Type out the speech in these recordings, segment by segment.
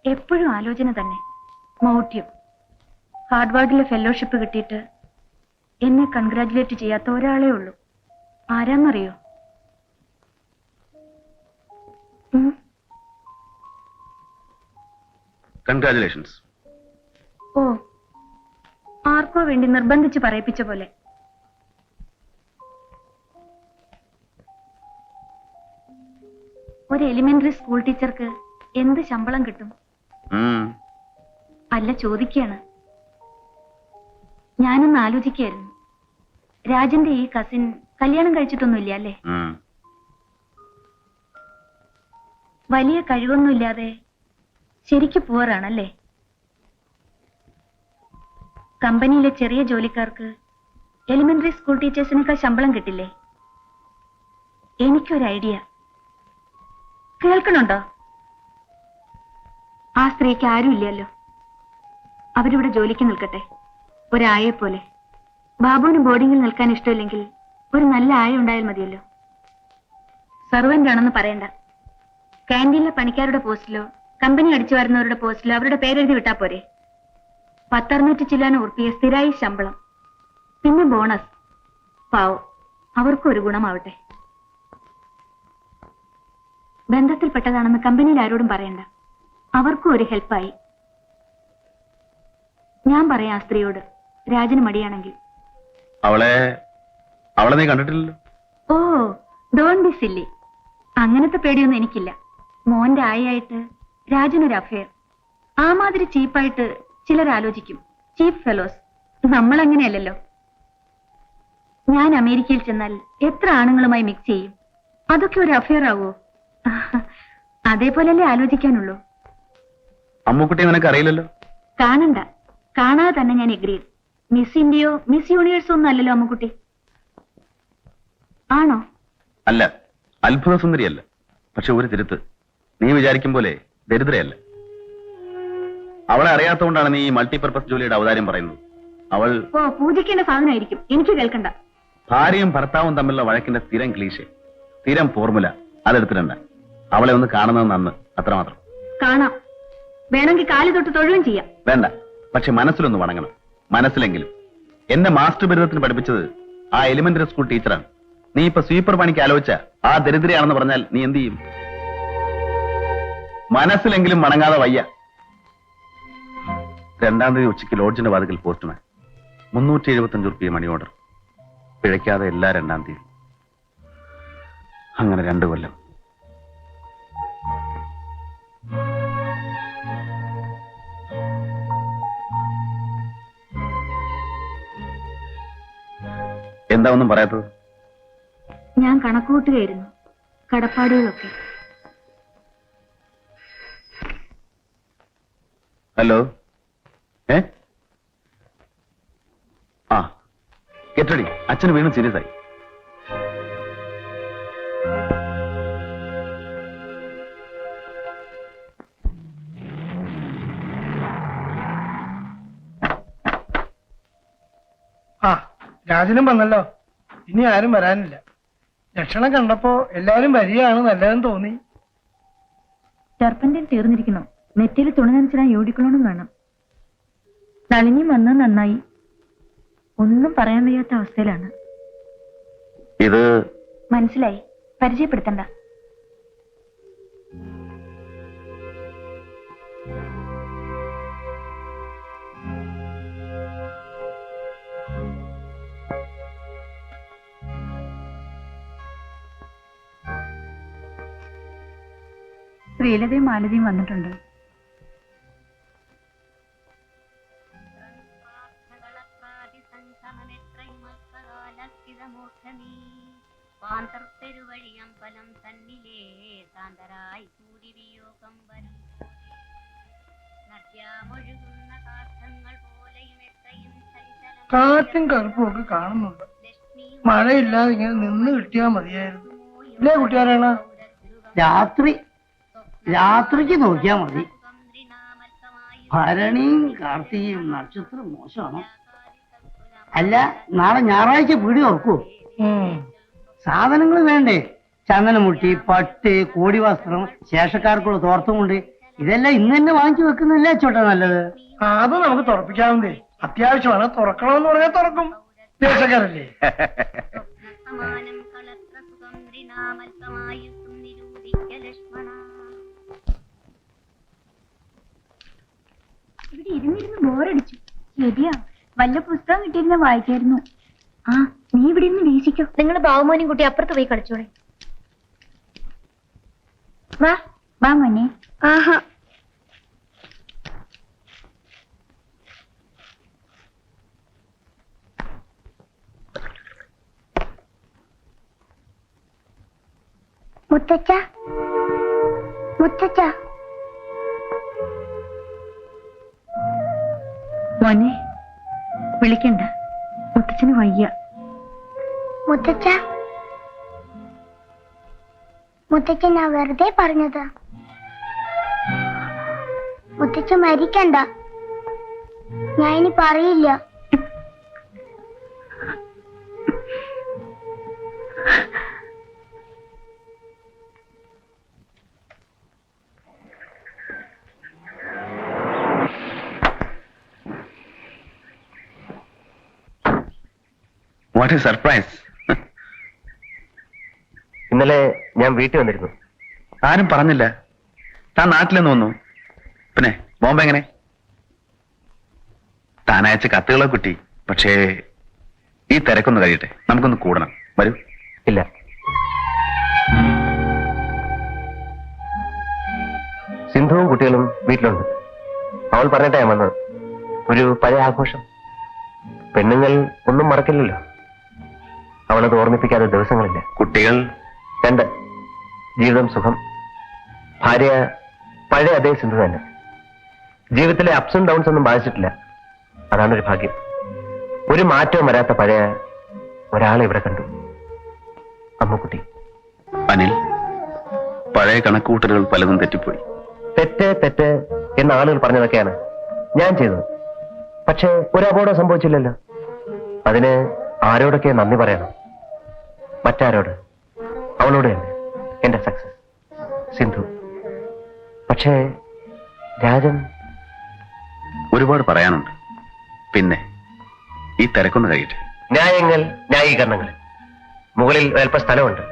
എപ്പോഴും ആലോചന തന്നെ. മൗഢ്യം. ഹാർഡ്വാർഡിലെ ഫെലോഷിപ്പ് കിട്ടിയിട്ട് എന്നെ കൺഗ്രാജുലേറ്റ് ചെയ്യാത്ത ഒരാളേ ഉള്ളൂ. ആരാന്നറിയോ? കൺഗ്രാജുലേഷൻസ്. ഓ, ആർക്കോ വേണ്ടി നിർബന്ധിച്ച് പറയിപ്പിച്ച പോലെ. ഒരു എലിമെന്ററി സ്കൂൾ ടീച്ചർക്ക് എന്ത് ശമ്പളം കിട്ടും? അല്ല, ചോദിക്കുകയാണ്. ഞാനൊന്ന് ആലോചിക്കായിരുന്നു. രാജന്റെ ഈ കസിൻ കല്യാണം കഴിച്ചിട്ടൊന്നുമില്ല അല്ലേ? വലിയ കഴിവൊന്നുമില്ലാതെ ശരിക്ക് പോവാറാണല്ലേ? കമ്പനിയിലെ ചെറിയ ജോലിക്കാർക്ക് എലിമെന്ററി സ്കൂൾ ടീച്ചേഴ്സിനേക്കാൾ ശമ്പളം കിട്ടില്ലേ? എനിക്കൊരു ഐഡിയ. കേൾക്കണുണ്ടോ? ആ സ്ത്രീക്ക് ആരുമില്ലല്ലോ. അവരിവിടെ ജോലിക്ക് നിൽക്കട്ടെ, ഒരായെ പോലെ. ബാബുവിന് ബോർഡിങ്ങിൽ നിൽക്കാൻ ഇഷ്ടമില്ലെങ്കിൽ ഒരു നല്ല ആയ ഉണ്ടായാൽ മതിയല്ലോ. സർവന്റ് ആണെന്ന് പറയണ്ട. കാന്റീനിലെ പണിക്കാരുടെ പോസ്റ്റിലോ കമ്പനി അടിച്ചു വരുന്നവരുടെ പോസ്റ്റിലോ അവരുടെ പേരെഴുതി വിട്ടാ പോരെ. 1,600 ചില്ലാൻ ഉറുപ്പിക സ്ഥിരായി ശമ്പളം, പിന്നെ ബോണസ്. പാവം, അവർക്കും ഒരു ഗുണമാവട്ടെ. ബന്ധത്തിൽപ്പെട്ടതാണെന്ന് കമ്പനിയിൽ ആരോടും പറയണ്ട. അവർക്കും ഒരു ഹെൽപ്പായി. ഞാൻ പറയാം ആ സ്ത്രീയോട്, രാജന് മടിയാണെങ്കിൽ. അവളെ നീ കണ്ടിട്ടില്ലല്ലോ. ഓ, ഡോണ്ട് ബി സില്ലി. അങ്ങനത്തെ പേടിയൊന്നും എനിക്കില്ല. മോന്റെ ആയിട്ട് രാജനൊരു അഫെയർ. ആ മാതിരി ചീപ്പായിട്ട് ചിലർ ആലോചിക്കും. ചീപ്പ് ഫെലോസ്. നമ്മൾ അങ്ങനെയല്ലല്ലോ. ഞാൻ അമേരിക്കയിൽ ചെന്നാൽ എത്ര ആണുങ്ങളുമായി മിക്സ് ചെയ്യും. അതൊക്കെ ഒരു അഫെയർ ആവോ? അതേപോലല്ലേ ആലോചിക്കാനുള്ളൂ. അമ്മുക്കുട്ടി നിനക്ക് അറിയില്ലല്ലോ. കാണണ്ട. കാണാതെ തന്നെ ഞാൻ എഗ്രി. മിസ് ഇന്ത്യയോ മിസ് യൂണിവേഴ്സോ ഒന്നും അല്ലല്ലോ അമ്മുക്കുട്ടി. ആണോ? അല്ല, അത്ഭുത സുന്ദരിയല്ല. പക്ഷെ ഒരു തിരുത്ത്, നീ വിചാരിക്കും പോലെ ദരിദ്രയല്ല. അവളെ അറിയാത്തതുകൊണ്ടാണ് നീ ഈ മൾട്ടിപർപ്പസ് ജോലിയുടെ അവതാരം പറയുന്നത്. അവൾ പൂജിക്കേണ്ട സാധനമായിരിക്കും. എനിക്ക് കേൾക്കണ്ട. ഭാര്യയും ഭർത്താവും തമ്മിലുള്ള വഴക്കിന്റെ സ്ഥിരം ക്ലീശേ, സ്ഥിരം ഫോർമുല, അതെടുത്തിട്ടുണ്ട്. അവളെ ഒന്ന് കാണുന്നത് നന്ന്, അത്രമാത്രം. കാണാം. വേണമെങ്കിൽ കാലി തൊട്ട് തൊഴുകയും ചെയ്യാം. വേണ്ട, പക്ഷെ മനസ്സിലൊന്ന് വണങ്ങണം. മനസ്സിലെങ്കിലും. എന്റെ മാസ്റ്റർ ബിരുദത്തിന് പഠിപ്പിച്ചത് ആ എലിമെന്ററി സ്കൂൾ ടീച്ചറാണ്. നീ ഇപ്പൊ സ്വീപ്പർ പണിക്ക് ആലോചിച്ച ആ ദരിദ്രയാണെന്ന് പറഞ്ഞാൽ നീ എന്ത് ചെയ്യും? മനസ്സിലെങ്കിലും വണങ്ങാതെ വയ്യ. 2-ാം തീയതി ഉച്ചയ്ക്ക് ലോഡ്ജിന്റെ വാതിക്കൽ പോസ്റ്റ്മാൻ. 375 ഉറുപ്പിക മണി ഓർഡർ. പിഴയ്ക്കാതെ എല്ലാ 2-ാം തീയതി. അങ്ങനെ 2 കൊല്ലം. എന്താ ഒന്നും പറയാത്തത്? ഞാൻ കണക്കുകൂട്ടുകയായിരുന്നു കടപ്പാടുകളൊക്കെ. ഹലോ, കെട്ടടി, അച്ഛന് വീണ്ടും സീരിയസ് ആയി. രാജനും വന്നല്ലോ. ഇനി ആരും വരാനില്ല. ലക്ഷണം കണ്ടപ്പോ എല്ലാരും വരികയാണ് നല്ലതെന്ന് തോന്നി. ടർപ്പന്റൈൻ തീർന്നിരിക്കണം. നെറ്റിയിൽ തുണി നനച്ചിടാൻ യോടിക്കണമെന്നും വേണം. നളിനി വന്നത് നന്നായി. ഒന്നും പറയാൻ വയ്യാത്ത അവസ്ഥയിലാണ്. ഇത് മനസ്സിലായി. പരിചയപ്പെടുത്തണ്ട. ശ്രീലതയും മാലതിയും വന്നിട്ടുണ്ട്. കാറ്റും കറുപ്പും ഒക്കെ കാണുന്നുണ്ട്. മഴയില്ലാതെ ഇങ്ങനെ നിന്ന് കിട്ടിയാ മതിയായിരുന്നു. ഇല്ലേ കുട്ടിയാരാണ്? രാത്രിക്ക് നോക്കിയാ മതി. ഭരണിയും കാർത്തികയും നക്ഷത്രം മോശമാണോ? അല്ല, നാളെ ഞായറാഴ്ച പീടി ഓർക്കൂ. സാധനങ്ങൾ വേണ്ടേ? ചന്ദനമുട്ടി, പട്ട്, കോടിവസ്ത്രം, ശേഷക്കാർക്കുള്ള തോർത്തും കൊണ്ട് ഇതെല്ലാം ഇന്ന് തന്നെ വാങ്ങിച്ചു വെക്കുന്നില്ലേ ചോട്ടാ നല്ലത്? അത് നമുക്ക് തുറപ്പിക്കാവുന്നേ. അത്യാവശ്യമാണ്, തുറക്കണമെന്ന് പറഞ്ഞാൽ തുറക്കും. ദേശക്കാരല്ലേ? ഇവിടെ ഇരുന്നിരുന്ന് ബോറടിച്ചു. ശരിയാ, വല്ല പുസ്തകം കിട്ടിയിരുന്ന വായിക്കായിരുന്നു. ആ, നീ ഇവിടെ ഇരുന്ന് വീശിക്കോ. നിങ്ങൾ ബാബുമോനും കുട്ടി അപ്പുറത്ത് പോയി കളിച്ചോളെ. വാ വാ മോനെ. ആഹാ, മുത്തച്ഛ മുത്തച്ഛ. മോനെ വിളിക്കണ്ട, മുത്തച്ഛന് വയ്യ. മുത്തച്ഛ മുത്തച്ഛ, ഞാൻ വെറുതെ പറഞ്ഞതാ. മുത്തച്ഛ മരിക്കണ്ട, ഞാൻ ഇനി പറയില്ല. What A surprise. ഇന്നലെ ഞാൻ വീട്ടിൽ വന്നിരുന്നു. ആരും പറഞ്ഞില്ല. താൻ നാട്ടിലെന്ന് വന്നു. പിന്നെ ബോംബെ എങ്ങനെ? താൻ അയച്ച കത്തുകളെ കിട്ടി. പക്ഷേ ഈ തിരക്കൊന്ന് കഴിയട്ടെ, നമുക്കൊന്ന് കൂടണം. വരൂ. ഇല്ല, സിന്ധുവും കുട്ടികളും വീട്ടിലുണ്ട്. അവൾ പറഞ്ഞിട്ടാ ഞാൻ വന്നത്. ഒരു പഴയ ആഘോഷം. പെണ്ണുങ്ങൾ ഒന്നും മറക്കില്ലല്ലോ. അവളത് ഓർമ്മിപ്പിക്കാതെ ദിവസങ്ങളില്ല. കുട്ടികൾ 2. ജീവിതം സുഖം. ഭാര്യ പഴയ അതേ സിന്ധു തന്നെ. ജീവിതത്തിലെ അപ്സ് ആൻഡ് ഡൗൺസ് ഒന്നും ബാധിച്ചിട്ടില്ല. അതാണ് ഒരു ഭാഗ്യം. ഒരു മാറ്റവും വരാത്ത പഴയ ഒരാളെ ഇവിടെ കണ്ടു. അമ്മുക്കുട്ടി. അനിൽ, പഴയ കണക്കുകൂട്ടലുകൾ പലതും തെറ്റിപ്പോയി. തെറ്റ് എന്ന ആളുകൾ പറഞ്ഞതൊക്കെയാണ് ഞാൻ ചെയ്തത്. പക്ഷേ ഒരു അപകടം സംഭവിച്ചില്ലല്ലോ. അതിന് ആരോടൊക്കെ നന്ദി പറയണം? മറ്റാരോട്? അവളോട് തന്നെ. എന്റെ സക്സസ് സിന്ധു. പക്ഷേ രാജൻ. ഒരുപാട് പറയാനുണ്ട്. പിന്നെ ഈ തിരക്കൊന്ന് കഴിയട്ടെ. ന്യായങ്ങൾ, ന്യായീകരണങ്ങൾ. മുകളിൽ അല്പ സ്ഥലമുണ്ട്.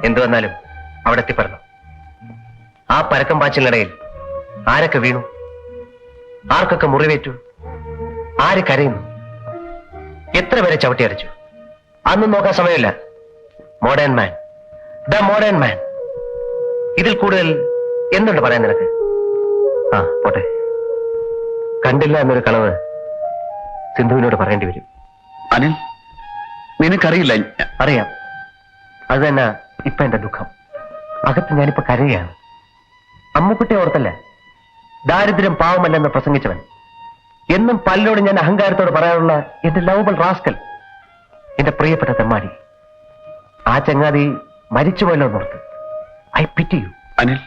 എന്തു വന്നാലും അവിടെ എത്തിപ്പെടണം. ആ പരക്കം പാച്ചിലിനിടയിൽ ആരൊക്കെ വീണു, ആർക്കൊക്കെ മുറിവേറ്റു, ആര് കരയുന്നു, എത്ര പേരെ ചവിട്ടിയടിച്ചു, അന്നും നോക്കാൻ സമയമില്ല. മോഡേൺ മാൻ, ദ മോഡേൺ മാൻ. ഇതിൽ കൂടുതൽ എന്തുണ്ട് പറയാൻ നിനക്ക്? ആ പോട്ടെ. കണ്ടില്ല എന്നൊരു കളവ് സിന്ധുവിനോട് പറയേണ്ടി വരും. അനിൽ, നിനക്കറിയില്ല. അറിയാം. അത് തന്നെ ഇപ്പൊ എന്റെ ദുഃഖം. അകത്ത് ഞാനിപ്പോ കരയുകയാണ്. അമ്മുക്കുട്ടിയെ ഓർത്തല്ല, ദാരിദ്ര്യം പാവമല്ലെന്ന് പ്രസംഗിച്ചവൻ, എന്നും പലരോട് ഞാൻ അഹങ്കാരത്തോട് പറയാനുള്ള എന്റെ ലവബിൾ റാസ്കൽ, എന്റെ പ്രിയപ്പെട്ട തെമ്മാടി. ആ ചങ്ങാതി മരിച്ചുപോയല്ലോ എന്നോർത്ത് ഐ പിറ്റി യു. അനിൽ,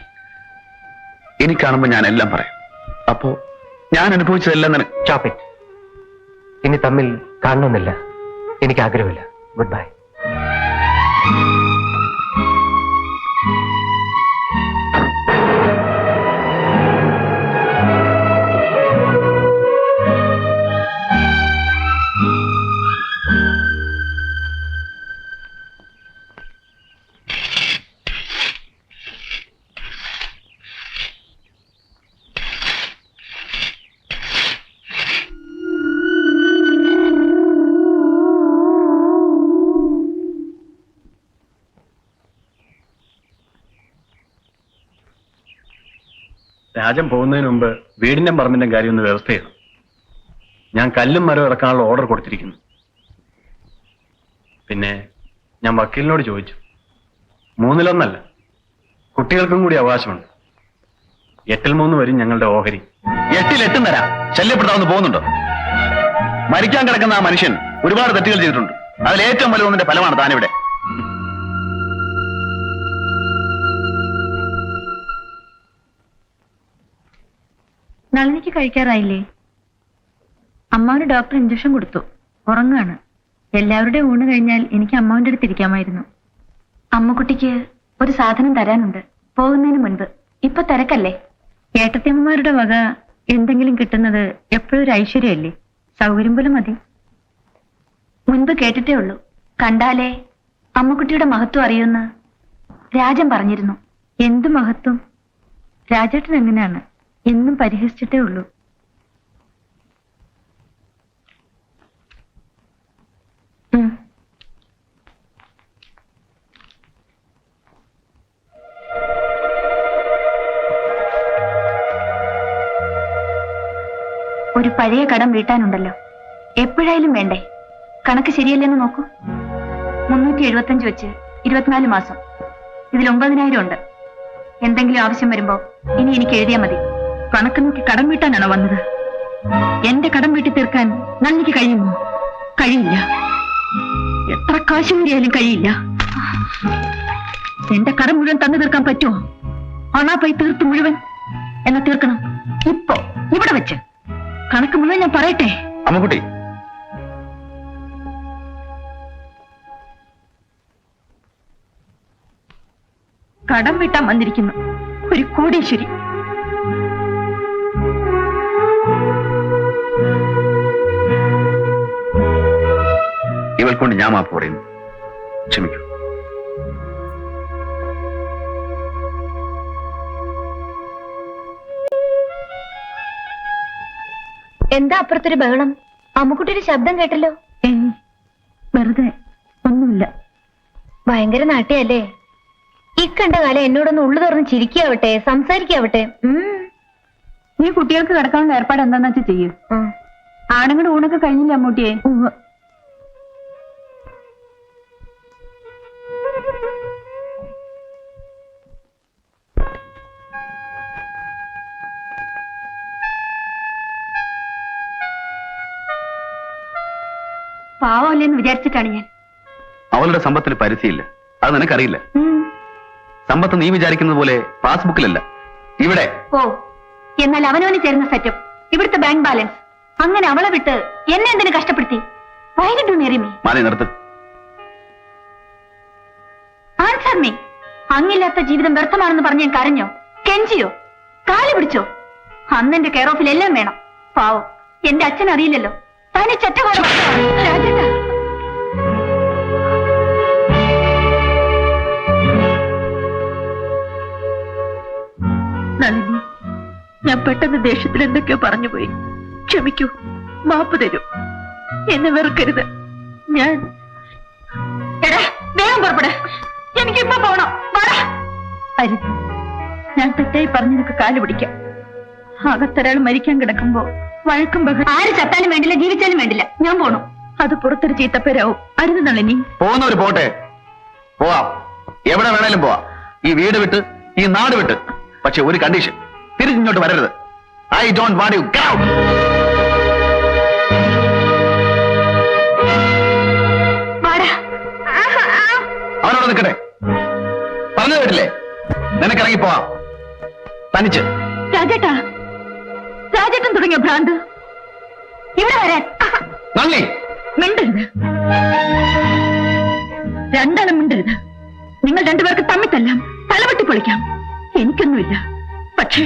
ഇനി കാണുമ്പോ ഞാൻ എല്ലാം പറയാം. അപ്പോ ഞാൻ അനുഭവിച്ചതെല്ലാം നിനക്ക്. Stop it. ഇനി തമ്മിൽ കാണണമെന്നില്ല. എനിക്ക് ആഗ്രഹമില്ല. Good bye. രാജൻ പോകുന്നതിന് മുമ്പ് വീടിന്റെ പറമ്പിന്റെ കാര്യം ഒന്ന് വ്യവസ്ഥ ചെയ്യണം. ഞാൻ കല്ലും മരം ഇറക്കാനുള്ള ഓർഡർ കൊടുത്തിരിക്കുന്നു. പിന്നെ ഞാൻ വക്കീലിനോട് ചോദിച്ചു. 3-1 കുട്ടികൾക്കും കൂടി അവകാശമുണ്ട്. 8-3 വരും ഞങ്ങളുടെ ഓഹരി. 8-8 തരാം. ശല്യപ്പെടുത്താവുന്ന പോകുന്നുണ്ടോ? മരിക്കാൻ കിടക്കുന്ന ആ മനുഷ്യൻ ഒരുപാട് തെറ്റുകൾ ചെയ്തിട്ടുണ്ട്. അതിൽ ഏറ്റവും വലുതൊന്നിന്റെ ഫലമാണ് താനിവിടെ. നളിനിക്ക് കഴിക്കാറായില്ലേ? അമ്മാവന് ഡോക്ടർ ഇഞ്ചക്ഷൻ കൊടുത്തു. ഉറങ്ങാണ്. എല്ലാവരുടെയും ഊണ് കഴിഞ്ഞാൽ എനിക്ക് അമ്മാവന്റെ അടുത്ത് ഇരിക്കാമായിരുന്നു. അമ്മുക്കുട്ടിക്ക് ഒരു സാധനം തരാനുണ്ട് പോകുന്നതിന് മുൻപ്. ഇപ്പൊ തിരക്കല്ലേ? ഏട്ടത്തിയമ്മമാരുടെ വക എന്തെങ്കിലും കിട്ടുന്നത് എപ്പോഴും ഒരു ഐശ്വര്യമല്ലേ? സൗകര്യം പോലെ മതി. മുൻപ് കേട്ടിട്ടേ ഉള്ളൂ, കണ്ടാലേ അമ്മുക്കുട്ടിയുടെ മഹത്വം അറിയുമെന്ന് രാജൻ പറഞ്ഞിരുന്നു. എന്ത് മഹത്വം? രാജേട്ടൻ എങ്ങനെയാണ്? എന്നും പരിഹസിച്ചിട്ടേ ഉള്ളൂ. ഒരു പഴയ കടം വീട്ടാനുണ്ടല്ലോ, എപ്പോഴായാലും വേണ്ടേ? കണക്ക് ശരിയല്ലെന്ന് നോക്കൂ. 375 വെച്ച് 24 മാസം, ഇതിൽ 9,000 ഉണ്ട്. എന്തെങ്കിലും ആവശ്യം വരുമ്പോ ഇനി എനിക്ക് എഴുതിയാ മതി. കണക്ക് നോക്കി കടം വീട്ടാനാണോ വന്നത്? എന്റെ കടം വീട്ടി തീർക്കാൻ നന്ദിക്ക് കഴിയുമോ? കഴിയില്ല. എത്ര കാശ് കൂടിയാലും കഴിയില്ല. എന്റെ കടം മുഴുവൻ തന്നു തീർക്കാൻ പറ്റുമോ? അണാ പോയി തീർത്തു മുഴുവൻ എന്നാ തീർക്കണം. ഇപ്പോ ഇവിടെ വെച്ച് കണക്ക് മുഴുവൻ ഞാൻ പറയട്ടെ. അമ്മുക്കുട്ടി, കടം വീട്ടാൻ വന്നിരിക്കുന്നു ഒരു കോടീശ്വരി. ഇവൾക്കൊണ്ട് ഞാൻ മാപ്പ് പറയുന്നു. ക്ഷമിക്കൂ. എന്താ അപ്പുറത്തൊരു ബഹളം? അമ്മുക്കുട്ടിയുടെ ശബ്ദം കേട്ടല്ലോ. വെറുതെ ഒന്നുമില്ല. ഭയങ്കര നാട്യല്ലേ? ഇക്കണ്ട കാലം എന്നോടൊന്ന് ഉള്ളു തുറന്ന് ചിരിക്കാവട്ടെ, സംസാരിക്കാവട്ടെ. നീ കുട്ടികൾക്ക് കിടക്കാനുള്ള ഏർപ്പാട് എന്താന്ന് വെച്ചാൽ ചെയ്യും. ആണുങ്ങളുടെ ഊണൊക്കെ കഴിഞ്ഞില്ല അമ്മൂട്ടിയെ? പാവമല്ലേന്ന് വിചാരിച്ചിട്ടാണ് ഞാൻ. അവളുടെ സമ്പത്തിൽ പരിധിയില്ല, അത് നിനക്കറിയില്ല. സമ്പത്ത് നീ വിചാരിക്കുന്നത് പോലെ പാസ്ബുക്കിലല്ല, ഇവിടെ. ഓ, എന്നാൽ അവനവന് ചേരുന്ന സെറ്റപ്പ്, ഇവിടുത്തെ ബാങ്ക് ബാലൻസ്. അങ്ങനെ അവളെ വിട്ട് എന്നെ എന്തിനു കഷ്ടപ്പെടുത്തി? വൈകിട്ടു നേരിമേ മാറി നിർത്ത്. Answer me. അങ്ങില്ലാത്ത ജീവിതം വ്യർത്ഥമാണെന്ന് പറഞ്ഞ് ഞാൻ കരഞ്ഞോ? കെഞ്ചിയോ? കാല് പിടിച്ചോ? അന്നെന്റെ കെയർ ഓഫിൽ എല്ലാം വേണം. പാവം, എന്റെ അച്ഛൻ അറിയില്ലല്ലോ. തനി ചെറ്റപാട് രാജേട്ടാ. നളിനി, ഞാൻ പെട്ടെന്ന് ദേഷ്യത്തിൽ എന്തൊക്കെയോ പറഞ്ഞുപോയി. ക്ഷമിക്കൂ, മാപ്പ് തരൂ, എന്നെ വെറുക്കരുത്. ഞാൻ വേഗം പുറപ്പെട, എനിക്കിപ്പോ പോണം. അരുത്, ഞാൻ തെറ്റായി പറഞ്ഞു നിനക്ക് കാല് പിടിക്കാം. അകത്തൊരാൾ മരിക്കാൻ കിടക്കുമ്പോ വഴക്കും ബഹളം. ആര് ചത്താലും വേണ്ടില്ല, ജീവിച്ചാലും വേണ്ടില്ല, ഞാൻ പോണു. അത് പുറത്തൊരു ചീത്തപ്പേരാവും. അരുത് നളിനി. പോകുന്നവര് പോട്ടെ, പോവാം, എവിടെ വേണേലും പോവാം. ഈ വീട് വിട്ട്, ഈ നാട് വിട്ട്. പക്ഷെ ഒരു കണ്ടീഷൻ, തിരിച്ചിങ്ങോട്ട് വരരുത്. I don't want you. Get out. അവനോട് നിൽക്കട്ടെ, പറഞ്ഞു കേട്ടില്ലേ? നിനക്കിറങ്ങി പോവാം, തനിച്ച്. രാജേട്ടാ, രാജേട്ടൻ തുടങ്ങിയ ഭ്രാന്ത്. ഇവിടെ വരാൻ. നന്ദി. മിണ്ടരുത്, രണ്ടാളും മിണ്ടരുത്. നിങ്ങൾ രണ്ടുപേർക്ക് തമ്മിത്തല്ലാം, തലവെട്ടി പൊളിക്കാം. എനിക്കൊന്നുമില്ല, പക്ഷേ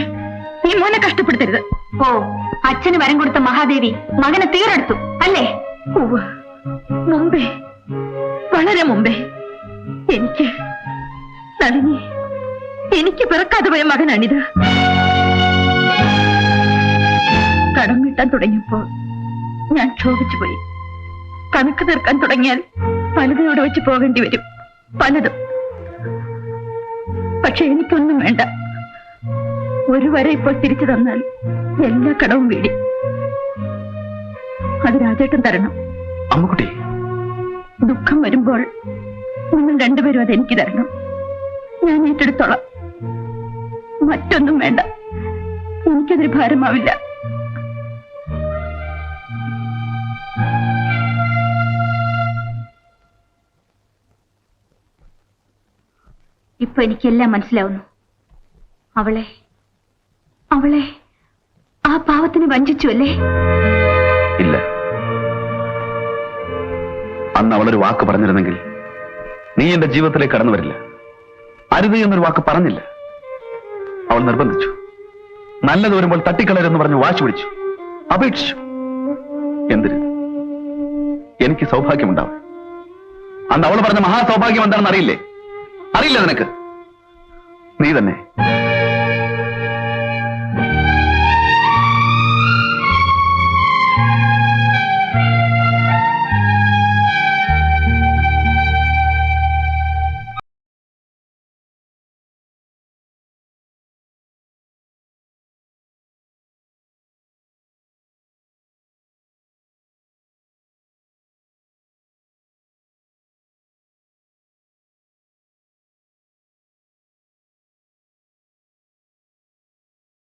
ഈ മോനെ കഷ്ടപ്പെടുത്തരുത്. ഓ, അച്ഛന് വരം കൊടുത്ത മഹാദേവി മകനെ തീരെടുത്തു അല്ലേ? മുമ്പേ, വളരെ മുമ്പേ. എനിക്ക് നളിനി, എനിക്ക് പിറക്കാതെ പോയ മകനാണിത്. കടം വീട്ടാൻ തുടങ്ങിയപ്പോൾ ഞാൻ ക്ഷോഭിച്ചു പോയി. കണക്ക് തീർക്കാൻ തുടങ്ങിയാൽ പലതും ഇവിടെ വെച്ച് പോകേണ്ടി വരും, പലതും. പക്ഷെ എനിക്കൊന്നും വേണ്ട. ഒരു വരെ ഇപ്പോൾ തിരിച്ചു തന്നാൽ എല്ലാ കടവും വീടി. അത് രാജേട്ടൻ തരണം. അമ്മുക്കുട്ടി, ദുഃഖം വരുമ്പോൾ നിങ്ങൾ രണ്ടുപേരും അതെനിക്ക് തരണം. ഞാൻ ഏറ്റെടുത്തോളാം. മറ്റൊന്നും വേണ്ട, എനിക്കതൊരു ഭാരമാവില്ല. ഇപ്പൊ എനിക്കെല്ലാം മനസ്സിലാവുന്നു. അവളെ ആ പാവത്തിന് വഞ്ചിച്ചു അല്ലേ? ഇല്ല, അന്ന് അവളൊരു വാക്ക് പറഞ്ഞിരുന്നെങ്കിൽ നീ എന്റെ ജീവിതത്തിലേക്ക് കടന്നു വരില്ല. അരുത് എന്നൊരു വാക്ക് പറഞ്ഞില്ല, അവൾ നിർബന്ധിച്ചു. നല്ലത് വരുമ്പോൾ തട്ടിക്കളരെന്ന് പറഞ്ഞ് വാശി പിടിച്ചു, അപേക്ഷിച്ചു. എന്തിന്? എനിക്ക് സൗഭാഗ്യമുണ്ടാവും. അന്ന് അവൾ പറഞ്ഞ മഹാസൗഭാഗ്യം എന്താണെന്ന് അറിയില്ലേ? അറിയില്ല നിനക്ക്? നീ തന്നെ